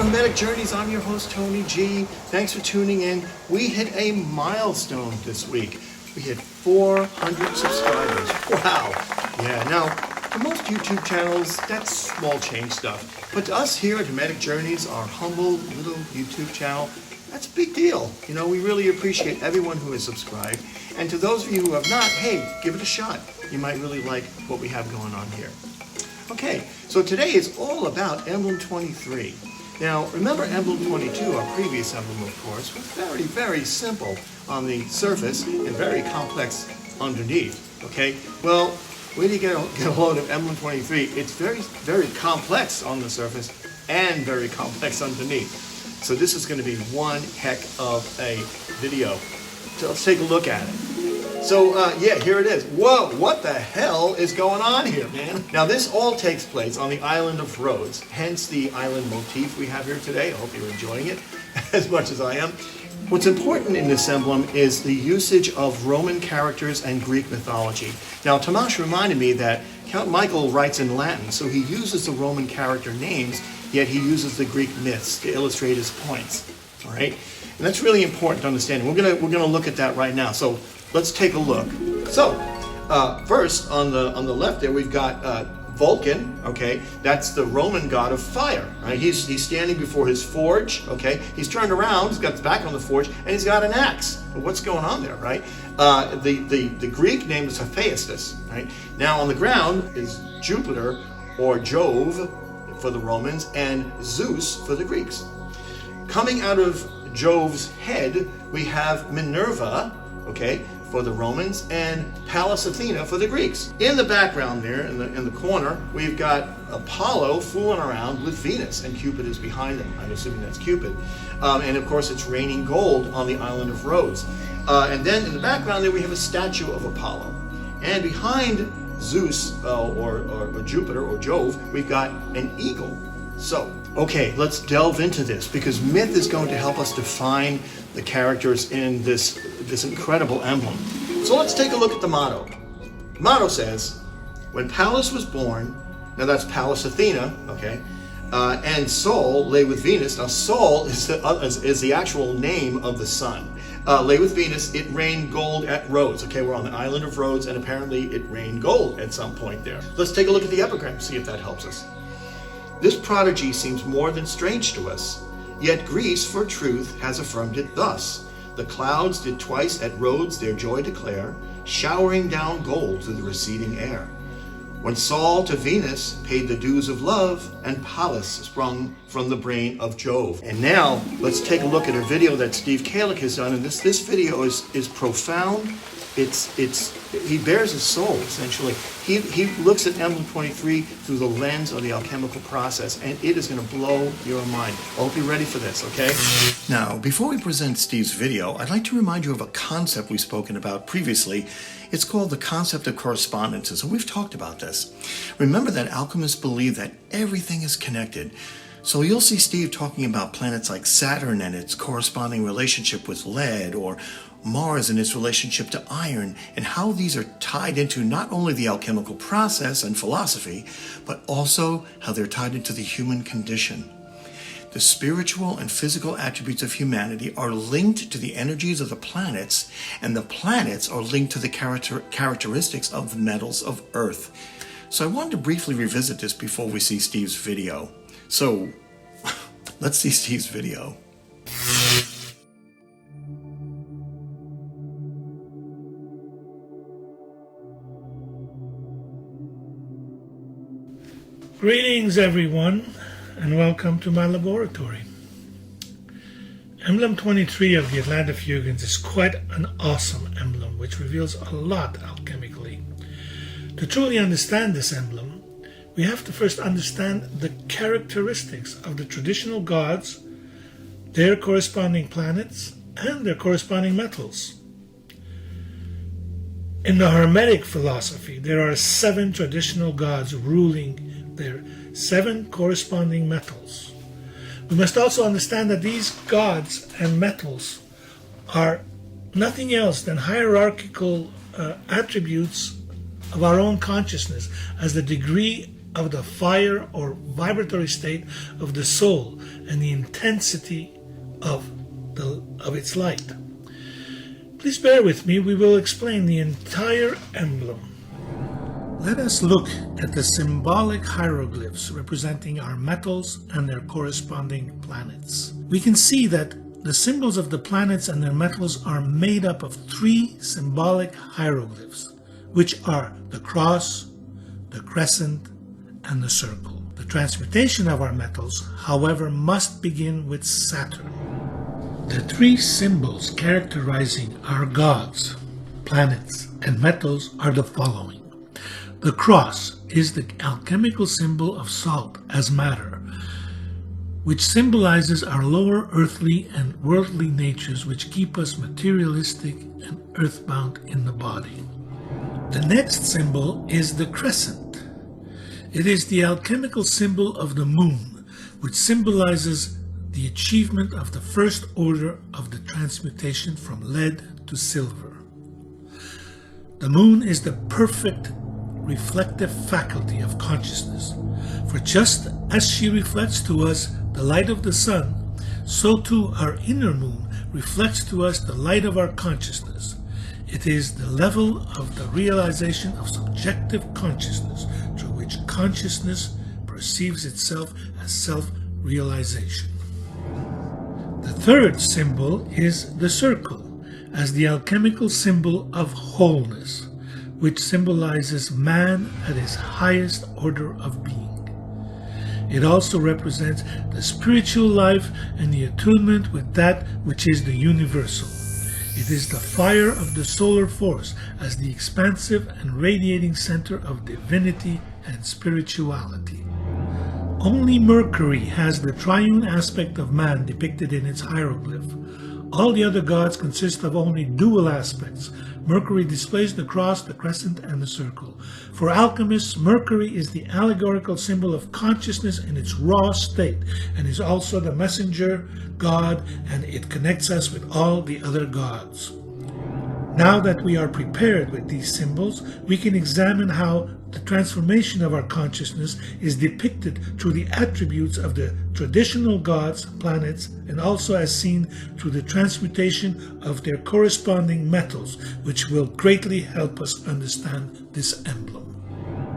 Hermetic Journeys. I'm your host, Tony G. Thanks for tuning in. We hit a milestone this week. We hit 400 subscribers. Wow. Yeah, now, for most YouTube channels, that's small change stuff. But to us here at Hermetic Journeys, our humble little YouTube channel, that's a big deal. You know, we really appreciate everyone who has subscribed. And to those of you who have not, hey, give it a shot. You might really like what we have going on here. Okay, so today is all about Emblem 23. Now, remember Emblem 22, our previous emblem, of course, was very, very simple on the surface and very complex underneath, okay? Well, when you get a load of Emblem 23, it's very, very complex on the surface and very complex underneath. So this is going to be one heck of a video. So let's take a look at it. So, yeah, here it is. Whoa, what the hell is going on here, man? Now, this all takes place on the island of Rhodes, hence the island motif we have here today. I hope you're enjoying it as much as I am. What's important in this emblem is the usage of Roman characters and Greek mythology. Now, Tamas reminded me that Count Michael writes in Latin, so he uses the Roman character names, yet he uses the Greek myths to illustrate his points, all right? And that's really important to understand. We're gonna look at that right now. So let's take a look. So first on the left there we've got Vulcan. Okay, that's the Roman god of fire. Right? He's standing before his forge. Okay, he's turned around. He's got his back on the forge, and he's got an axe. Well, what's going on there, right? The Greek name is Hephaestus. Right now on the ground is Jupiter or Jove for the Romans and Zeus for the Greeks. Coming out of Jove's head, we have Minerva, okay, for the Romans, and Pallas Athena for the Greeks. In the background there, in the corner, we've got Apollo fooling around with Venus, and Cupid is behind him. I'm assuming that's Cupid. And of course, it's raining gold on the island of Rhodes. And then in the background there, we have a statue of Apollo. And behind Zeus, or Jupiter, or Jove, we've got an eagle. So, okay, let's delve into this, because myth is going to help us define the characters in this incredible emblem. So let's take a look at the motto. The motto says, when Pallas was born, now that's Pallas Athena, okay, and Sol lay with Venus. Now Sol is the actual name of the sun. Lay with Venus, it rained gold at Rhodes. Okay, we're on the island of Rhodes, and apparently it rained gold at some point there. Let's take a look at the epigram, see if that helps us. This prodigy seems more than strange to us, yet Greece for truth has affirmed it thus. The clouds did twice at Rhodes their joy declare, showering down gold to the receding air. When Sol to Venus paid the dues of love, and Pallas sprung from the brain of Jove. And now, let's take a look at a video that Steve Kalec has done, and this video is profound. He bears his soul, essentially. He looks at Emblem 23 through the lens of the alchemical process, and it is going to blow your mind. I hope you're ready for this, okay? Now, before we present Steve's video, I'd like to remind you of a concept we've spoken about previously. It's called the concept of correspondences, and we've talked about this. Remember that alchemists believe that everything is connected. So you'll see Steve talking about planets like Saturn and its corresponding relationship with lead, or Mars and its relationship to iron, and how these are tied into not only the alchemical process and philosophy, but also how they're tied into the human condition. The spiritual and physical attributes of humanity are linked to the energies of the planets, and the planets are linked to the characteristics of the metals of Earth. So I wanted to briefly revisit this before we see Steve's video. So let's see Steve's video. Greetings everyone, and welcome to my laboratory. Emblem 23 of the Atalanta Fugiens is quite an awesome emblem which reveals a lot alchemically. To truly understand this emblem, we have to first understand the characteristics of the traditional gods, their corresponding planets, and their corresponding metals. In the Hermetic philosophy, there are 7 traditional gods ruling their 7 corresponding metals. We must also understand that these gods and metals are nothing else than hierarchical attributes of our own consciousness as the degree of the fire or vibratory state of the soul and the intensity of its light. Please bear with me, we will explain the entire emblem. Let us look at the symbolic hieroglyphs representing our metals and their corresponding planets. We can see that the symbols of the planets and their metals are made up of three symbolic hieroglyphs, which are the cross, the crescent, and the circle. The transmutation of our metals, however, must begin with Saturn. The three symbols characterizing our gods, planets, and metals are the following. The cross is the alchemical symbol of salt as matter, which symbolizes our lower earthly and worldly natures which keep us materialistic and earthbound in the body. The next symbol is the crescent. It is the alchemical symbol of the moon, which symbolizes the achievement of the first order of the transmutation from lead to silver. The moon is the perfect reflective faculty of consciousness, for just as she reflects to us the light of the sun, so too our inner moon reflects to us the light of our consciousness. It is the level of the realization of subjective consciousness through which consciousness perceives itself as self-realization. The third symbol is the circle, as the alchemical symbol of wholeness, which symbolizes man at his highest order of being. It also represents the spiritual life and the attunement with that which is the universal. It is the fire of the solar force as the expansive and radiating center of divinity and spirituality. Only Mercury has the triune aspect of man depicted in its hieroglyph. All the other gods consist of only dual aspects. Mercury displays the cross, the crescent, and the circle. For alchemists, Mercury is the allegorical symbol of consciousness in its raw state, and is also the messenger god, and it connects us with all the other gods. Now that we are prepared with these symbols, we can examine how the transformation of our consciousness is depicted through the attributes of the traditional gods, planets, and also as seen through the transmutation of their corresponding metals, which will greatly help us understand this emblem.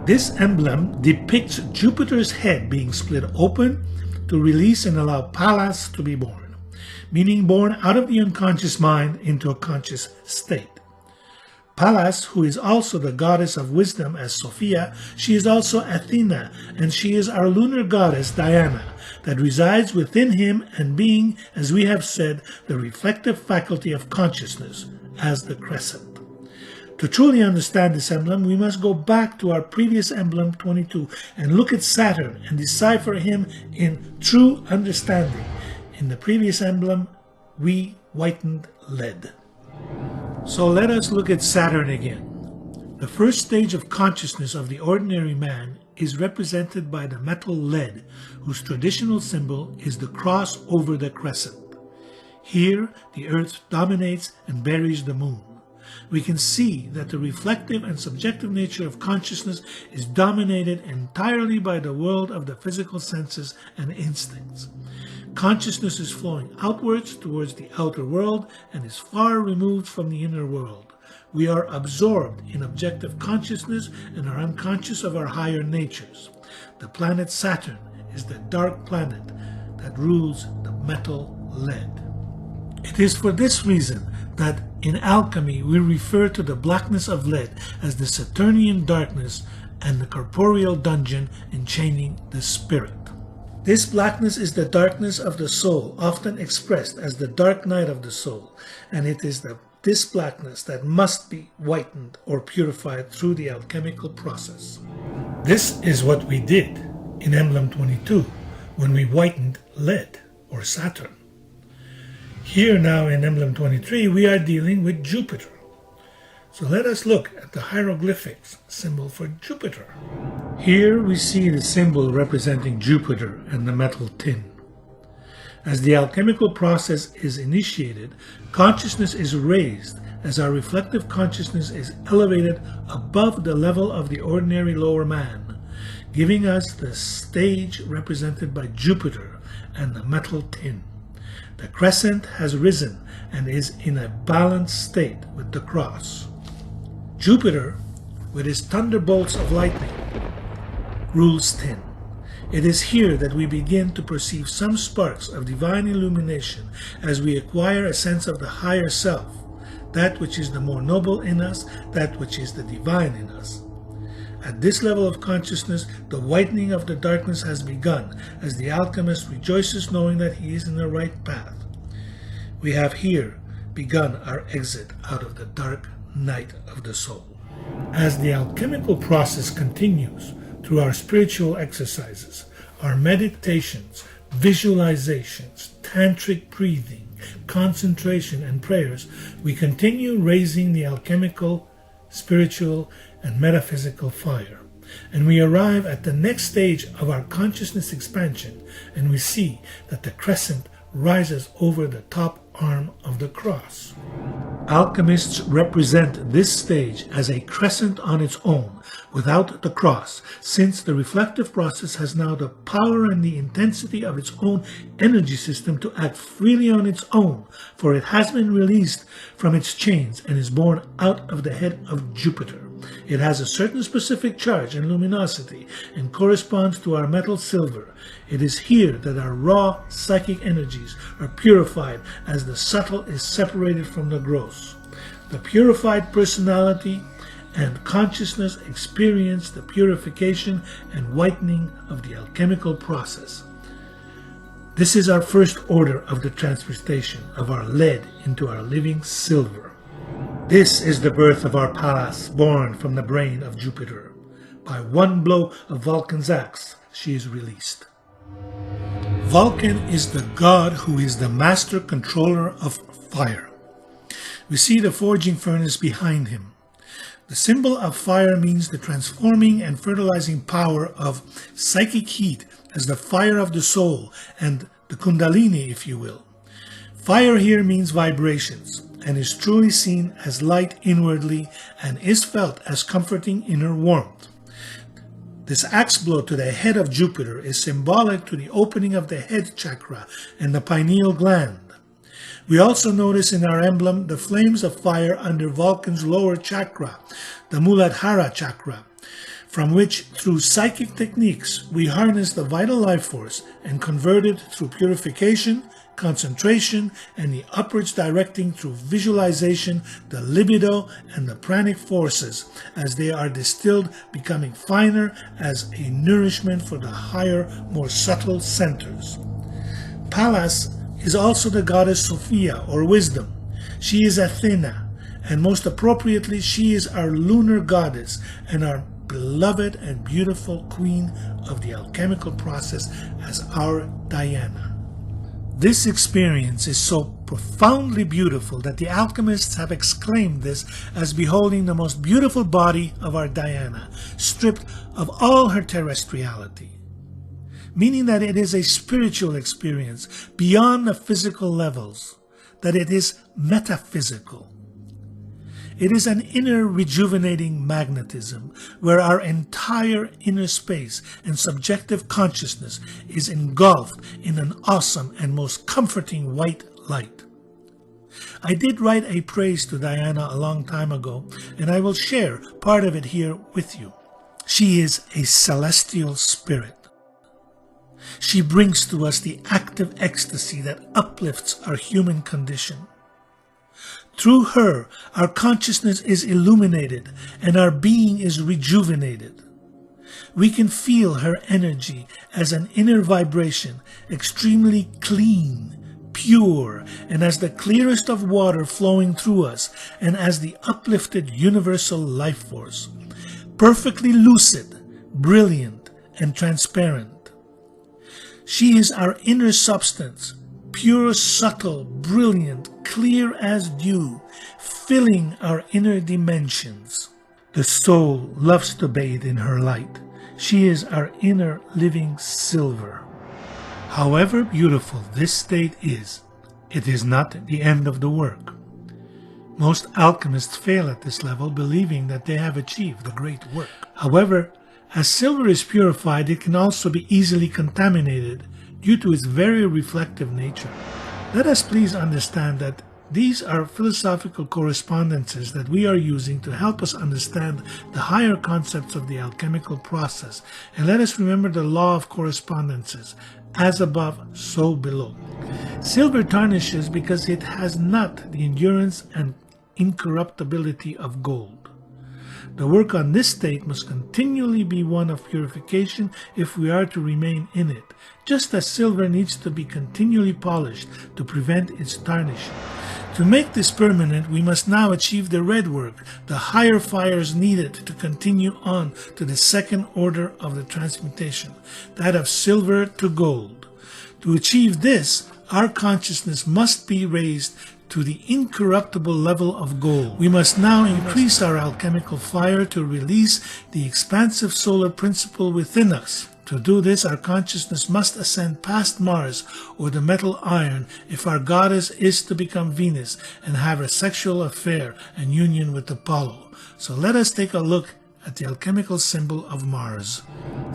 This emblem depicts Jupiter's head being split open to release and allow Pallas to be born, meaning born out of the unconscious mind into a conscious state. Pallas, who is also the goddess of wisdom as Sophia, she is also Athena, and she is our lunar goddess Diana, that resides within him and being, as we have said, the reflective faculty of consciousness, as the crescent. To truly understand this emblem, we must go back to our previous emblem 22 and look at Saturn and decipher him in true understanding. In the previous emblem, we whitened lead. So let us look at Saturn again. The first stage of consciousness of the ordinary man is represented by the metal lead, whose traditional symbol is the cross over the crescent. Here, the earth dominates and buries the moon. We can see that the reflective and subjective nature of consciousness is dominated entirely by the world of the physical senses and instincts. Consciousness is flowing outwards towards the outer world and is far removed from the inner world. We are absorbed in objective consciousness and are unconscious of our higher natures. The planet Saturn is the dark planet that rules the metal lead. It is for this reason that in alchemy we refer to the blackness of lead as the Saturnian darkness and the corporeal dungeon enchaining the spirit. This blackness is the darkness of the soul, often expressed as the dark night of the soul, and it is this blackness that must be whitened or purified through the alchemical process. This is what we did in Emblem 22 when we whitened lead, or Saturn. Here now in Emblem 23 we are dealing with Jupiter. So let us look at the hieroglyphics symbol for Jupiter. Here we see the symbol representing Jupiter and the metal tin. As the alchemical process is initiated, consciousness is raised as our reflective consciousness is elevated above the level of the ordinary lower man. giving us the stage represented by Jupiter and the metal tin. The crescent has risen and is in a balanced state with the cross. Jupiter, with his thunderbolts of lightning, rules tin. It is here that we begin to perceive some sparks of divine illumination as we acquire a sense of the higher self, that which is the more noble in us, that which is the divine in us. At this level of consciousness, the whitening of the darkness has begun, as the alchemist rejoices knowing that he is in the right path. We have here begun our exit out of the dark night of the soul. As the alchemical process continues through our spiritual exercises, our meditations, visualizations, tantric breathing, concentration, and prayers, we continue raising the alchemical, spiritual, and metaphysical fire. And we arrive at the next stage of our consciousness expansion, and we see that the crescent rises over the top arm of the cross. Alchemists represent this stage as a crescent on its own, without the cross, since the reflective process has now the power and the intensity of its own energy system to act freely on its own, for it has been released from its chains and is born out of the head of Jupiter. It has a certain specific charge and luminosity and corresponds to our metal silver. It is here that our raw psychic energies are purified as the subtle is separated from the gross. The purified personality and consciousness experience the purification and whitening of the alchemical process. This is our first order of the transmutation of our lead into our living silver. This is the birth of our Pallas, born from the brain of Jupiter. By one blow of Vulcan's axe, she is released. Vulcan is the god who is the master controller of fire. We see the forging furnace behind him. The symbol of fire means the transforming and fertilizing power of psychic heat as the fire of the soul and the kundalini, if you will. Fire here means vibrations and is truly seen as light inwardly and is felt as comforting inner warmth. This axe blow to the head of Jupiter is symbolic to the opening of the head chakra and the pineal gland. We also notice in our emblem the flames of fire under Vulcan's lower chakra, the Muladhara chakra, from which, through psychic techniques, we harness the vital life force and convert it through purification, concentration, and the upwards directing through visualization, the libido and the pranic forces as they are distilled, becoming finer as a nourishment for the higher, more subtle centers. Pallas is also the goddess Sophia, or wisdom. She is Athena, and most appropriately she is our lunar goddess and our beloved and beautiful queen of the alchemical process as our Diana. This experience is so profoundly beautiful that the alchemists have exclaimed this as beholding the most beautiful body of our Diana, stripped of all her terrestriality, meaning that it is a spiritual experience beyond the physical levels, that it is metaphysical. It is an inner rejuvenating magnetism where our entire inner space and subjective consciousness is engulfed in an awesome and most comforting white light. I did write a praise to Diana a long time ago, and I will share part of it here with you. She is a celestial spirit. She brings to us the active ecstasy that uplifts our human condition. Through her, our consciousness is illuminated and our being is rejuvenated. We can feel her energy as an inner vibration, extremely clean, pure, and as the clearest of water flowing through us, and as the uplifted universal life force, perfectly lucid, brilliant, and transparent. She is our inner substance, pure, subtle, brilliant, clear as dew, filling our inner dimensions. The soul loves to bathe in her light. She is our inner living silver. However beautiful this state is, it is not the end of the work. Most alchemists fail at this level, believing that they have achieved the great work. However, As silver is purified, it can also be easily contaminated due to its very reflective nature. Let us please understand that these are philosophical correspondences that we are using to help us understand the higher concepts of the alchemical process, and let us remember the law of correspondences, as above, so below. Silver tarnishes because it has not the endurance and incorruptibility of gold. The work on this state must continually be one of purification if we are to remain in it, just as silver needs to be continually polished to prevent its tarnishing. To make this permanent, we must now achieve the red work, the higher fires needed to continue on to the second order of the transmutation, that of silver to gold. To achieve this, our consciousness must be raised to the incorruptible level of gold. We must now increase our alchemical fire to release the expansive solar principle within us. To do this, our consciousness must ascend past Mars or the metal iron if our goddess is to become Venus and have a sexual affair and union with Apollo. So let us take a look at the alchemical symbol of Mars.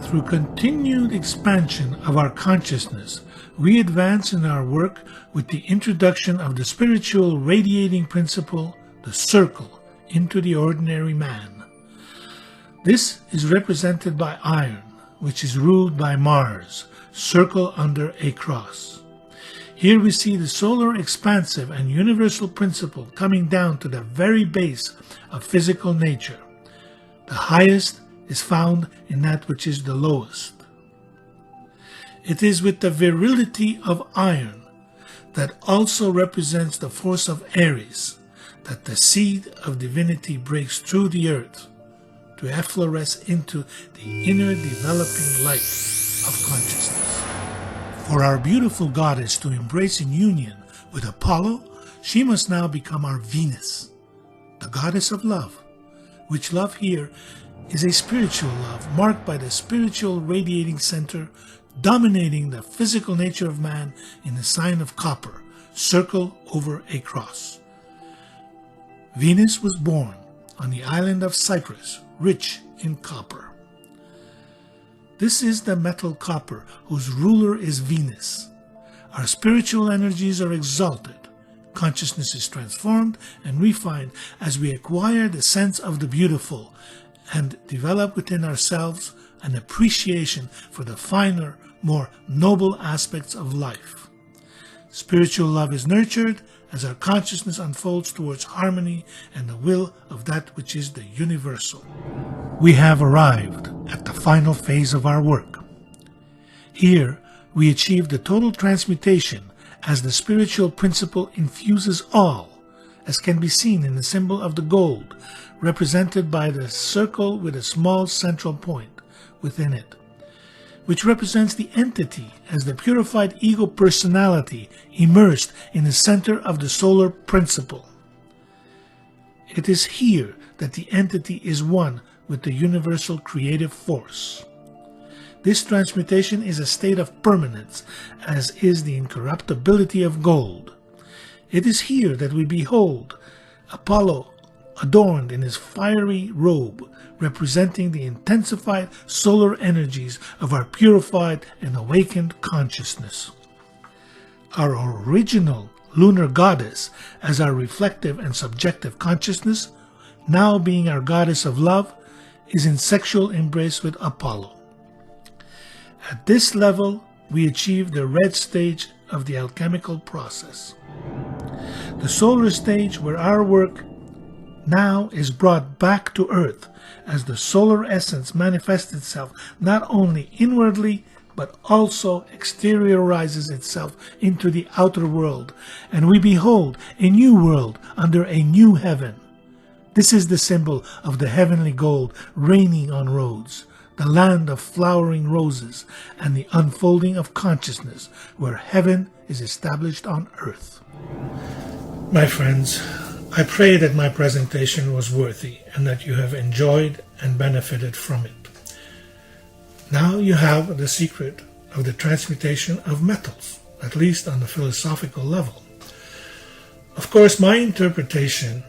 Through continued expansion of our consciousness, we advance in our work with the introduction of the spiritual radiating principle, the circle, into the ordinary man. This is represented by iron, which is ruled by Mars, circle under a cross. Here we see the solar expansive and universal principle coming down to the very base of physical nature. The highest is found in that which is the lowest. It is with the virility of iron, that also represents the force of Aries, that the seed of divinity breaks through the earth to effloresce into the inner developing light of consciousness. For our beautiful goddess to embrace in union with Apollo, she must now become our Venus, the goddess of love, which love here is a spiritual love marked by the spiritual radiating center dominating the physical nature of man in the sign of copper, circle over a cross. Venus was born on the island of Cyprus, rich in copper. This is the metal copper, whose ruler is Venus. Our spiritual energies are exalted. Consciousness is transformed and refined as we acquire the sense of the beautiful and develop within ourselves an appreciation for the finer, more noble aspects of life. Spiritual love is nurtured as our consciousness unfolds towards harmony and the will of that which is the universal. We have arrived at the final phase of our work. Here we achieve the total transmutation as the spiritual principle infuses all, as can be seen in the symbol of the gold, represented by the circle with a small central point within it, which represents the entity as the purified ego personality immersed in the center of the solar principle. It is here that the entity is one with the universal creative force. This transmutation is a state of permanence, as is the incorruptibility of gold. It is here that we behold Apollo adorned in his fiery robe, representing the intensified solar energies of our purified and awakened consciousness. Our original lunar goddess, as our reflective and subjective consciousness, now being our goddess of love, is in sexual embrace with Apollo. At this level, we achieve the red stage of the alchemical process. The solar stage where our work now is brought back to earth as the solar essence manifests itself not only inwardly but also exteriorizes itself into the outer world, and we behold a new world under a new heaven. This is the symbol of the heavenly gold raining on Rhodes, the land of flowering roses and the unfolding of consciousness, where heaven is established on earth. My friends, I pray that my presentation was worthy and that you have enjoyed and benefited from it. Now you have the secret of the transmutation of metals, at least on the philosophical level. Of course, my interpretation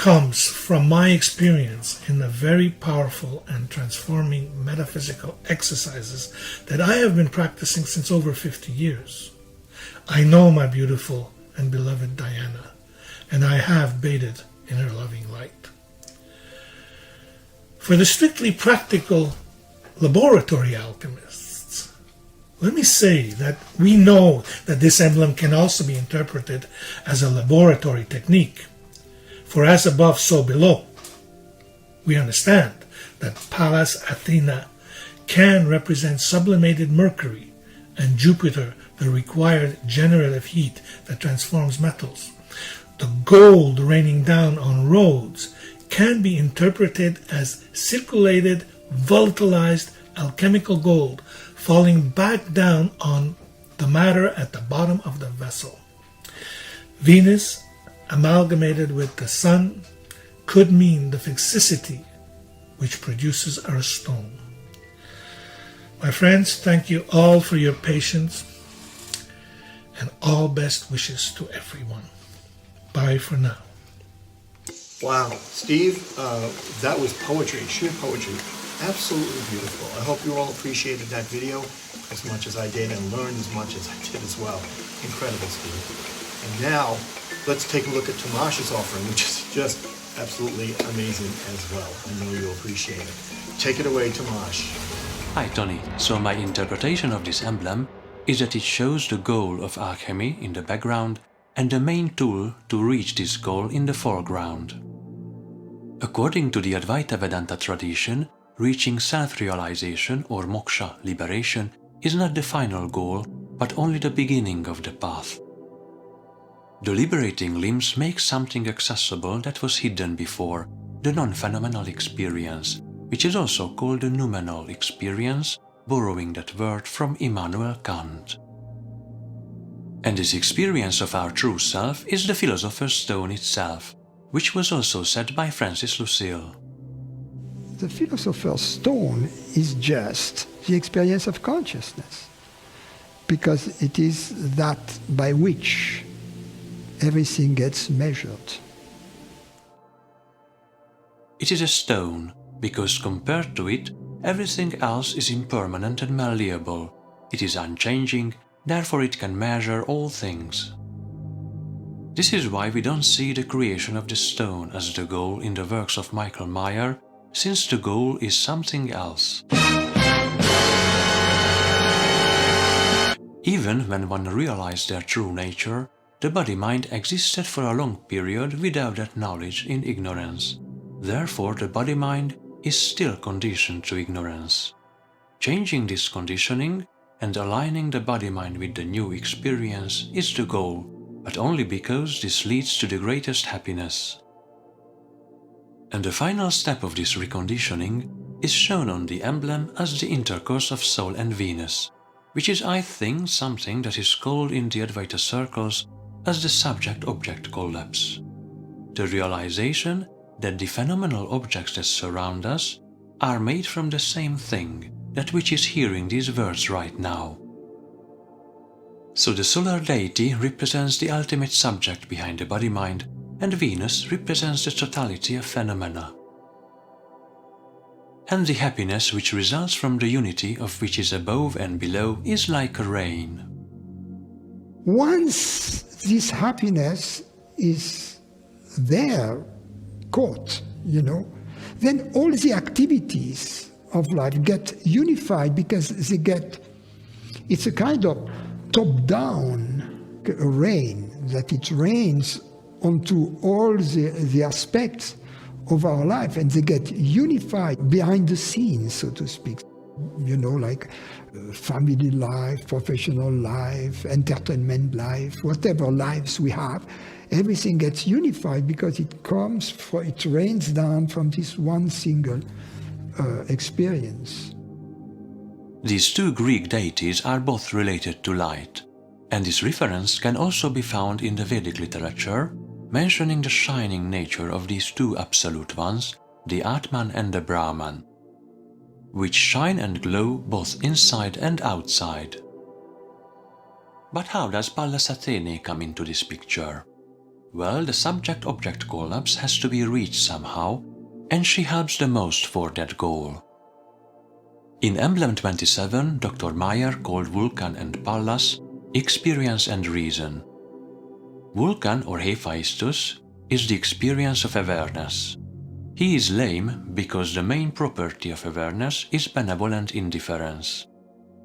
comes from my experience in the very powerful and transforming metaphysical exercises that I have been practicing since over 50 years. I know my beautiful and beloved Diana, and I have bathed in her loving light. For the strictly practical laboratory alchemists, let me say that we know that this emblem can also be interpreted as a laboratory technique. For as above, so below. We understand that Pallas Athena can represent sublimated Mercury and Jupiter, the required generative heat that transforms metals. The gold raining down on Rhodes can be interpreted as circulated, volatilized alchemical gold falling back down on the matter at the bottom of the vessel. Venus, amalgamated with the sun, could mean the fixicity which produces our stone. My friends, thank you all for your patience and all best wishes to everyone. Bye for now. Wow, Steve, that was poetry, sheer poetry. Absolutely beautiful. I hope you all appreciated that video as much as I did and learned as much as I did as well. Incredible, Steve. And now, let's take a look at Tamas's offering, which is just absolutely amazing as well. I know you'll appreciate it. Take it away, Tamas. Hi, Tony. So my interpretation of this emblem is that it shows the goal of alchemy in the background and the main tool to reach this goal in the foreground. According to the Advaita Vedanta tradition, reaching self-realization or moksha, liberation, is not the final goal, but only the beginning of the path. The liberating limbs make something accessible that was hidden before, the non-phenomenal experience, which is also called the noumenal experience, borrowing that word from Immanuel Kant. And this experience of our true self is the philosopher's stone itself, which was also said by Francis Lucille. The philosopher's stone is just the experience of consciousness, because it is that by which everything gets measured. It is a stone, because compared to it, everything else is impermanent and malleable. It is unchanging, therefore it can measure all things. This is why we don't see the creation of the stone as the goal in the works of Michael Meyer, since the goal is something else. Even when one realized their true nature, the body-mind existed for a long period without that knowledge in ignorance. Therefore, the body-mind is still conditioned to ignorance. Changing this conditioning and aligning the body-mind with the new experience is the goal, but only because this leads to the greatest happiness. And the final step of this reconditioning is shown on the emblem as the intercourse of Soul and Venus, which is, I think, something that is called in the Advaita circles as the subject-object collapse. The realization that the phenomenal objects that surround us are made from the same thing, that which is hearing these words right now. So the solar deity represents the ultimate subject behind the body-mind, and Venus represents the totality of phenomena. And the happiness which results from the unity of which is above and below is like a rain. Once this happiness is there, caught, then all the activities of life get unified, because it's a kind of top-down rain, that it rains onto all the aspects of our life, and they get unified behind the scenes, so to speak. Like family life, professional life, entertainment life, whatever lives we have, everything gets unified because it rains down from this one single experience. These two Greek deities are both related to light, and this reference can also be found in the Vedic literature, mentioning the shining nature of these two absolute ones, the Atman and the Brahman, which shine and glow both inside and outside. But how does Pallas Athene come into this picture? Well, the subject-object collapse has to be reached somehow, and she helps the most for that goal. In Emblem 27, Dr. Meyer called Vulcan and Pallas experience and reason. Vulcan, or Hephaestus, is the experience of awareness. He is lame because the main property of awareness is benevolent indifference.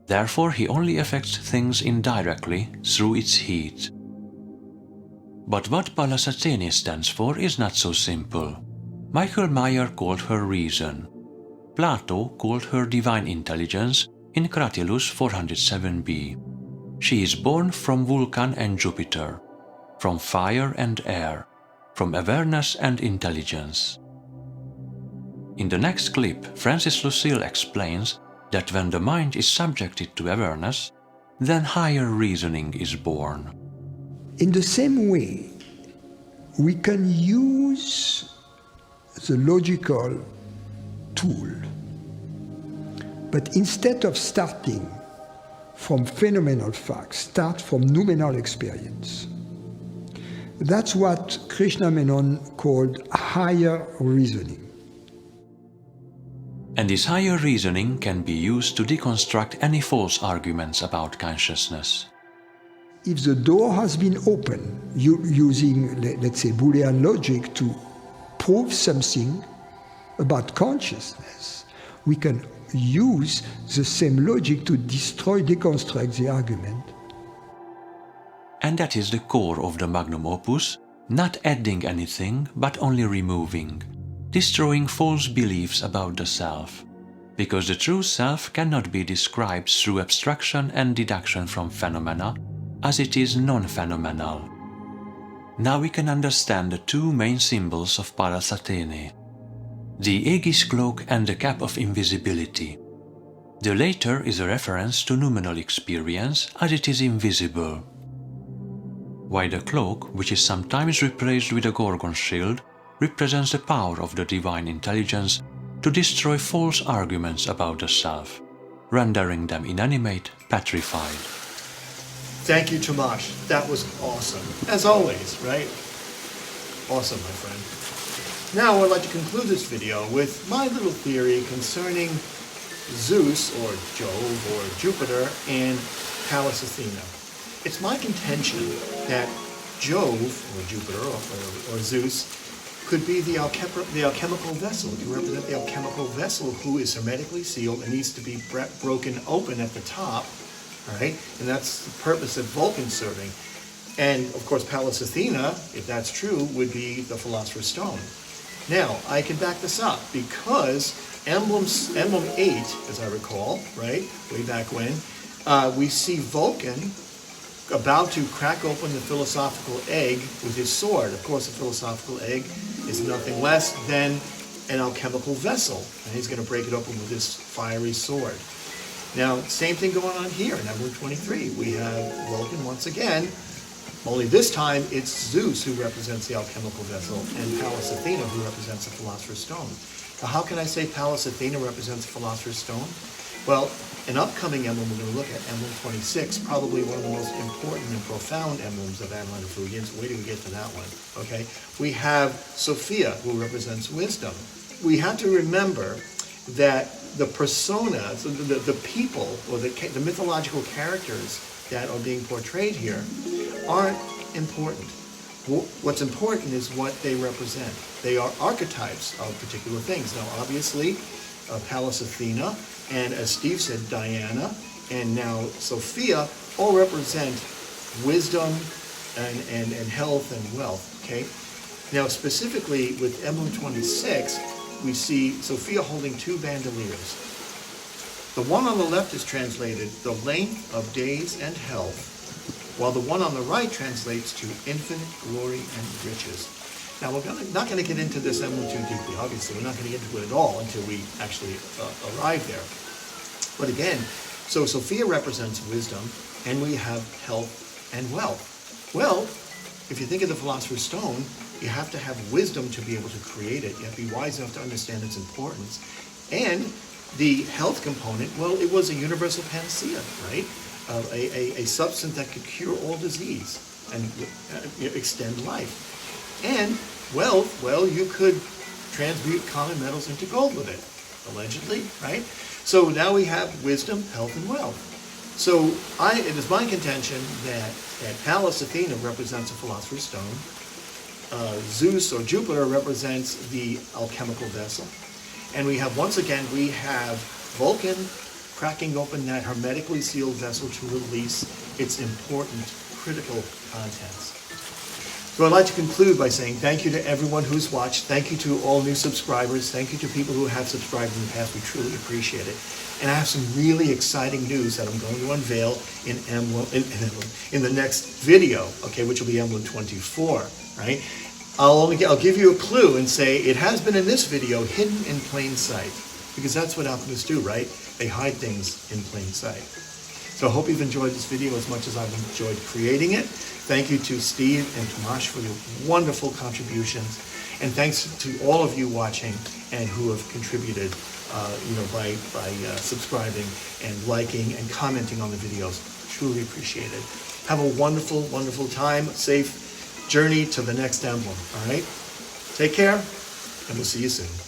Therefore, he only affects things indirectly through its heat. But what Pallas Athene stands for is not so simple. Michael Meyer called her reason. Plato called her divine intelligence in Cratylus 407b. She is born from Vulcan and Jupiter, from fire and air, from awareness and intelligence. In the next clip, Francis Lucille explains that when the mind is subjected to awareness, then higher reasoning is born. In the same way, we can use the logical tool, but instead of starting from phenomenal facts, start from noumenal experience. That's what Krishna Menon called higher reasoning. And this higher reasoning can be used to deconstruct any false arguments about consciousness. If the door has been opened, using, let's say, Boolean logic to prove something about consciousness, we can use the same logic to destroy, deconstruct the argument. And that is the core of the magnum opus, not adding anything but only removing, destroying false beliefs about the self, because the true self cannot be described through abstraction and deduction from phenomena, as it is non-phenomenal. Now we can understand the two main symbols of Pallas Athene, the Aegis cloak and the cap of invisibility. The latter is a reference to noumenal experience, as it is invisible, while the cloak, which is sometimes replaced with a Gorgon shield, represents the power of the divine intelligence to destroy false arguments about the self, rendering them inanimate, petrified. Thank you, Tamas. That was awesome. As always, right? Awesome, my friend. Now I'd like to conclude this video with my little theory concerning Zeus, or Jove, or Jupiter, and Pallas Athena. It's my contention that Jove, or Jupiter, or Zeus, could be the alchemical vessel. It can represent the alchemical vessel who is hermetically sealed and needs to be broken open at the top, right? And that's the purpose of Vulcan serving. And, of course, Pallas Athena, if that's true, would be the Philosopher's Stone. Now, I can back this up because Emblem 8, as I recall, right, way back when, we see Vulcan about to crack open the philosophical egg with his sword. Of course, a philosophical egg is nothing less than an alchemical vessel, and he's going to break it open with his fiery sword. Now, same thing going on here in Emblem 23. We have Vulcan once again, only this time it's Zeus who represents the alchemical vessel and Pallas Athena who represents the Philosopher's Stone. Now, how can I say Pallas Athena represents the Philosopher's Stone? Well, an upcoming emblem we're going to look at, Emblem 26, probably one of the most important and profound emblems of Atalanta Fugiens. Wait till we get to that one, okay? We have Sophia, who represents wisdom. We have to remember that the persona, so the people, or the mythological characters that are being portrayed here aren't important. What's important is what they represent. They are archetypes of particular things. Now, obviously, Pallas Athena, and as Steve said, Diana, and now Sophia, all represent wisdom and health and wealth, okay? Now, specifically with Emblem 26, we see Sophia holding two bandoliers. The one on the left is translated, the length of days and health, while the one on the right translates to infinite glory and riches. Now, we're not going to get into this emblem too deeply. Obviously, we're not going to get into it at all until we actually arrive there. But again, so Sophia represents wisdom, and we have health and wealth. Well, if you think of the Philosopher's Stone, you have to have wisdom to be able to create it. You have to be wise enough to understand its importance. And the health component, well, it was a universal panacea, right? A substance that could cure all disease. and extend life. And wealth, well, you could transmute common metals into gold with it, allegedly, right? So now we have wisdom, health, and wealth. So it is my contention that Pallas Athena represents a philosopher's stone. Zeus or Jupiter represents the alchemical vessel. And we have, once again, we have Vulcan cracking open that hermetically sealed vessel to release its important, critical contents. So I'd like to conclude by saying thank you to everyone who's watched. Thank you to all new subscribers. Thank you to people who have subscribed in the past. We truly appreciate it. And I have some really exciting news that I'm going to unveil in the next video, okay, which will be Emblem 24, right? I'll give you a clue and say it has been in this video hidden in plain sight, because that's what alchemists do, right? They hide things in plain sight. So I hope you've enjoyed this video as much as I've enjoyed creating it. Thank you to Steve and Tomasz for your wonderful contributions. And thanks to all of you watching and who have contributed by subscribing and liking and commenting on the videos. Truly appreciate it. Have a wonderful, wonderful time. Safe journey to the next emblem. All right? Take care, and we'll see you soon.